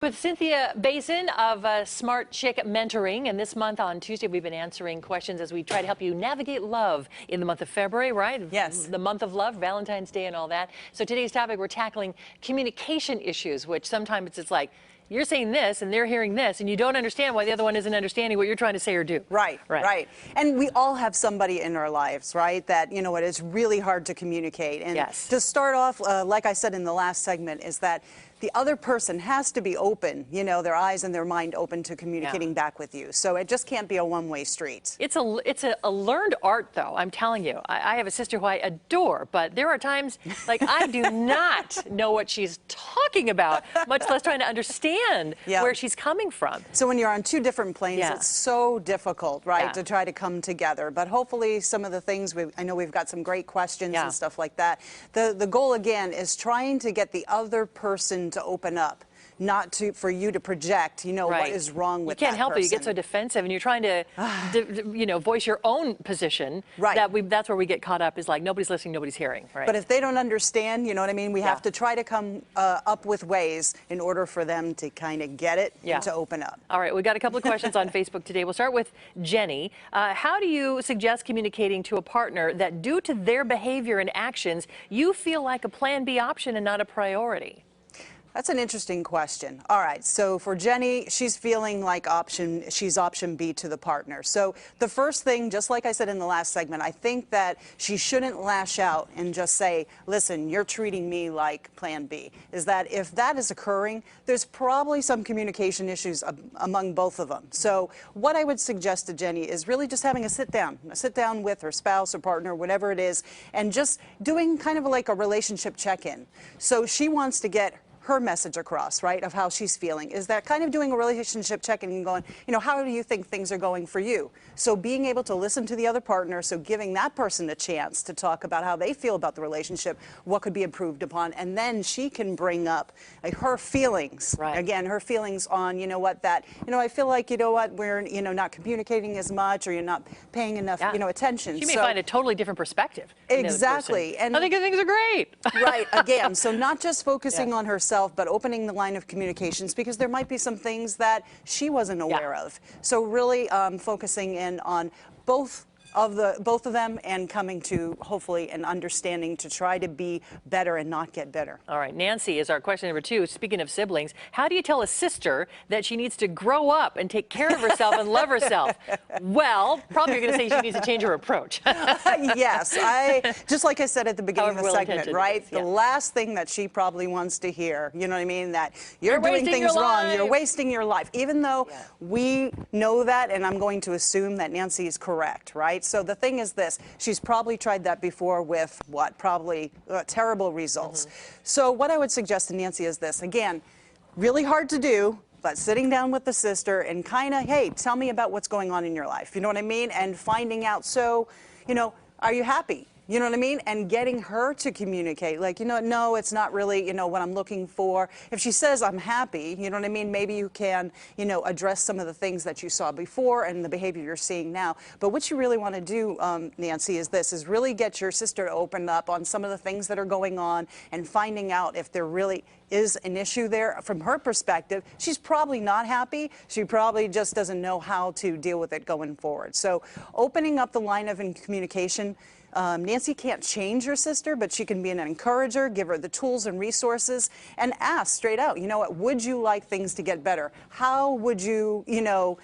With Cynthia Basin of Smart Chick Mentoring, and this month on Tuesday we've been answering questions as we try to help you navigate love in the month of February, right? Yes. The month of love, Valentine's Day and all that. So today's topic, we're tackling communication issues, which sometimes it's like, you're saying this and they're hearing this and you don't understand why the other one isn't understanding what you're trying to say or do. Right. And we all have somebody in our lives, right, that, you know, it is really hard to communicate. And yes. To start off, like I said in the last segment, is that the other person has to be open, you know, their eyes and their mind open to communicating back with you. So it just can't be a one-way street. It's a learned art, though, I'm telling you. I have a sister who I adore, but there are times, like, I do not know what she's talking about, much less trying to understand where she's coming from. So when you're on two different planes, it's so difficult, right, to try to come together. But hopefully some of the things, I know we've got some great questions and stuff like that. The goal, again, is trying to get the other person to open up, not for you to project, you know, what is wrong with that person. You can't help it. You get so defensive, and you're trying to, you know, voice your own position. Right. That's where we get caught up. Is like nobody's listening, nobody's hearing. Right. But if they don't understand, you know what I mean. We have to try to come up with ways in order for them to kind of get it and to open up. All right. We got a couple of questions on Facebook today. We'll start with Jenny. How do you suggest communicating to a partner that, due to their behavior and actions, you feel like a Plan B option and not a priority? That's an interesting question. All right, so for Jenny, she's feeling like she's option B to the partner. So the first thing, just like I said in the last segment, I think that she shouldn't lash out and just say, listen, you're treating me like Plan B. Is that if that is occurring, there's probably some communication issues among both of them. So what I would suggest to Jenny is really just having a sit down with her spouse or partner, whatever it is, and just doing kind of like a relationship check-in. So she wants to get her message across, right, of how she's feeling. Is that kind of doing a relationship check-in and going, you know, how do you think things are going for you? So being able to listen to the other partner, so giving that person a chance to talk about how they feel about the relationship, what could be improved upon, and then she can bring up her feelings. Again, her feelings on, you know what, that, you know, I feel like, you know what, we're, you know, not communicating as much, or you're not paying enough, you know, attention. She may find a totally different perspective. Exactly. And I think things are great. Right, again, so not just focusing on herself, but opening the line of communications, because there might be some things that she wasn't aware of. So really focusing in on both of them and coming to hopefully an understanding to try to be better and not get bitter. All right, Nancy is our question number 2. Speaking of siblings, how do you tell a sister that she needs to grow up and take care of herself and love herself? Well, probably you're going to say she needs to change her approach. Yes, just like I said at the beginning of the segment, right? The last thing that she probably wants to hear, you know what I mean, that you're doing things wrong, you're wasting your life, even though we know that, and I'm going to assume that Nancy is correct, right? So the thing is this, she's probably tried that before with what? Probably terrible results. So what I would suggest to Nancy is this, again, really hard to do, but sitting down with the sister and kind of, hey, tell me about what's going on in your life, you know what I mean? And finding out, so, you know, are you happy? You know what I mean? And getting her to communicate, like, you know, no, it's not really, you know, what I'm looking for. If she says I'm happy, you know what I mean? Maybe you can, you know, address some of the things that you saw before and the behavior you're seeing now. But what you really want to do, Nancy, is really get your sister to open up on some of the things that are going on and finding out if there really is an issue there. From her perspective, she's probably not happy. She probably just doesn't know how to deal with it going forward. So opening up the line of communication. Nancy can't change her sister, but she can be an encourager, give her the tools and resources, and ask straight out, you know what, would you like things to get better? How would you, you know,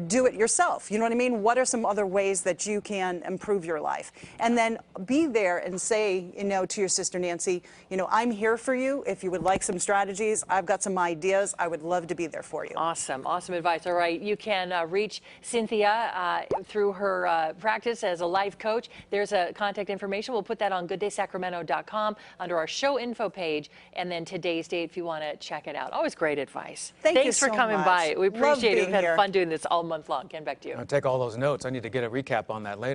do it yourself? You know what I mean? What are some other ways that you can improve your life? And then be there and say, you know, to your sister Nancy, you know, I'm here for you. If you would like some strategies, I've got some ideas. I would love to be there for you. Awesome. Awesome advice. All right. You can reach Cynthia through her practice as a life coach. There's a contact information. We'll put that on gooddaysacramento.com under our show info page, and then today's date if you want to check it out. Always great advice. Thanks for coming by. We appreciate it. We've had fun doing this all month long. Ken, back to you. I'll take all those notes. I need to get a recap on that later.